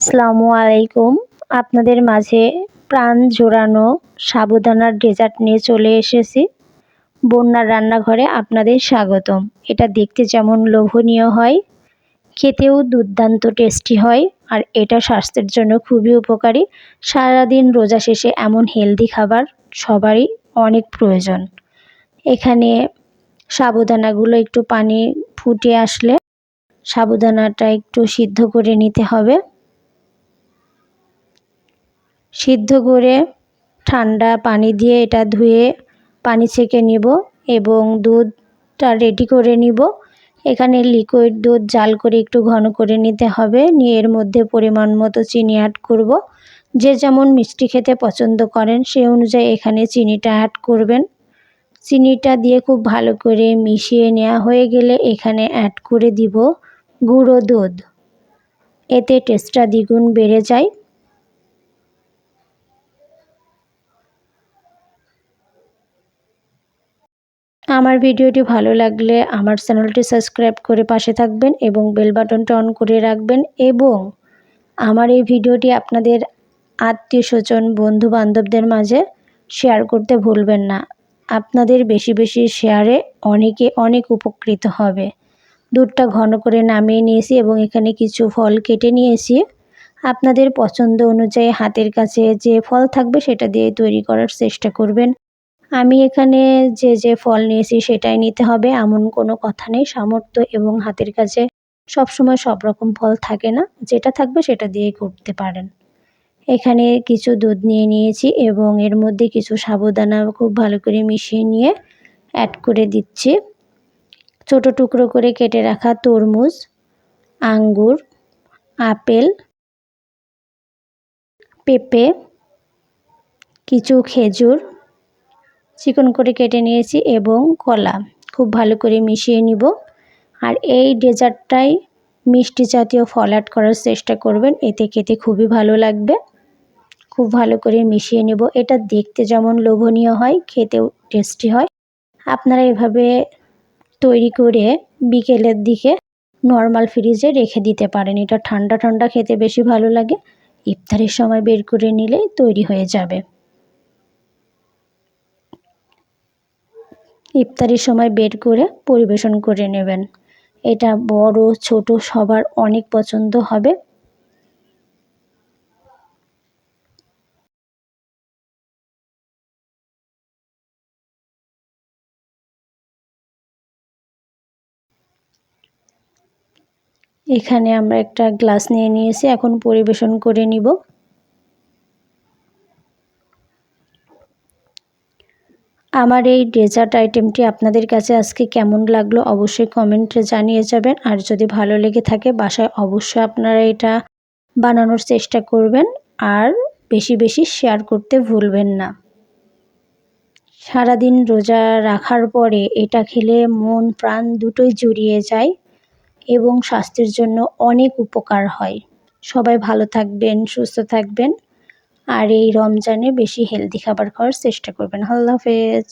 আসসালামু আলাইকুম। আপনাদের মাঝে প্রাণ জোড়ানো সাবুদানার ডেজার্ট নিয়ে চলে এসেছি। বন্যার রান্নাঘরে আপনাদের স্বাগতম। এটা দেখতে যেমন লোভনীয় হয়, খেতেও দুর্দান্ত টেস্টি হয়, আর এটা স্বাস্থ্যের জন্য খুবই উপকারী। সারাদিন রোজা শেষে এমন হেলদি খাবার সবারই অনেক প্রয়োজন। এখানে সাবুদানাগুলো একটু পানি ফুটে আসলে সাবুদানাটা একটু সিদ্ধ করে নিতে হবে। সিদ্ধ করে ঠান্ডা পানি দিয়ে এটা ধুয়ে পানি ছেঁকে নিব এবং দুধটা রেডি করে নিব। এখানে লিকুইড দুধ জাল করে একটু ঘন করে নিতে হবে। নিয়ে এর মধ্যে পরিমাণ মতো চিনি অ্যাড করব। যে যেমন মিষ্টি খেতে পছন্দ করেন সেই অনুযায়ী এখানে চিনিটা অ্যাড করবেন। চিনিটা দিয়ে খুব ভালো করে মিশিয়ে নেওয়া হয়ে গেলে এখানে অ্যাড করে দিব গুঁড়ো দুধ। এতে টেস্টটা দ্বিগুণ বেড়ে যায়। আমার ভিডিওটি ভালো লাগলে আমার চ্যানেলটি সাবস্ক্রাইব করে পাশে থাকবেন এবং বেল বাটনটা অন করে রাখবেন, এবং আমার এই ভিডিওটি আপনাদের আত্মীয়স্বজন বন্ধু বান্ধবদের মাঝে শেয়ার করতে ভুলবেন না। আপনাদের বেশি বেশি শেয়ারে অনেকে অনেক উপকৃত হবে। দুধটা ঘন করে নামিয়ে নিয়েছি এবং এখানে কিছু ফল কেটে নিয়েছি। আপনাদের পছন্দ অনুযায়ী হাতের কাছে যে ফল থাকবে সেটা দিয়ে তৈরি করার চেষ্টা করবেন। আমি এখানে যে ফল নিয়েছি সেটাই নিতে হবে এমন কোনো কথা নেই। সামর্থ্য এবং হাতের কাছে সবসময় সব রকম ফল থাকে না, যেটা থাকবে সেটা দিয়েই করতে পারেন। এখানে কিছু দুধ নিয়ে নিয়েছি এবং এর মধ্যে কিছু সাবুদানা খুব ভালো করে মিশিয়ে নিয়ে অ্যাড করে দিচ্ছি। ছোট টুকরো করে কেটে রাখা তরমুজ, আঙ্গুর, আপেল, পেঁপে, কিছু খেজুর চিকন করে কেটে নিয়েছি এবং কলা খুব ভালো করে মিশিয়ে নিব। আর এই ডেজার্টটাই মিষ্টি জাতীয় ফল অ্যাড করার চেষ্টা করবেন, এতে খেতে খুবই ভালো লাগবে। খুব ভালো করে মিশিয়ে নেব। এটা দেখতে যেমন লোভনীয় হয়, খেতেও টেস্টি হয়। আপনারা এভাবে তৈরি করে বিকেলের দিকে নর্মাল ফ্রিজে রেখে দিতে পারেন। এটা ঠান্ডা ঠান্ডা খেতে বেশি ভালো লাগে। ইফতারের সময় বের করে নিলেই তৈরি হয়ে যাবে। ইফতারির সময় বের করে পরিবেশন করে নেবেন। এটা বড় ছোট সবার অনেক পছন্দ হবে। এখানে আমরা একটা গ্লাস নিয়ে নিয়েছি, এখন পরিবেশন করে নিব। আমার এই ডেজার্ট আইটেমটি আপনাদের কাছে আজকে কেমন লাগলো অবশ্যই কমেন্টে জানিয়ে যাবেন। আর যদি ভালো লেগে থাকে বাসায় অবশ্যই আপনারা এটা বানানোর চেষ্টা করবেন, আর বেশি বেশি শেয়ার করতে ভুলবেন না। সারাদিন রোজা রাখার পরে এটা খেলে মন প্রাণ দুটোই জুড়িয়ে যায় এবং স্বাস্থ্যের জন্য অনেক উপকার হয়। সবাই ভালো থাকবেন, সুস্থ থাকবেন, আর এই রমজানে বেশি হেলদি খাবার খাওয়ার চেষ্টা করবেন। আল্লাহ হাফেজ।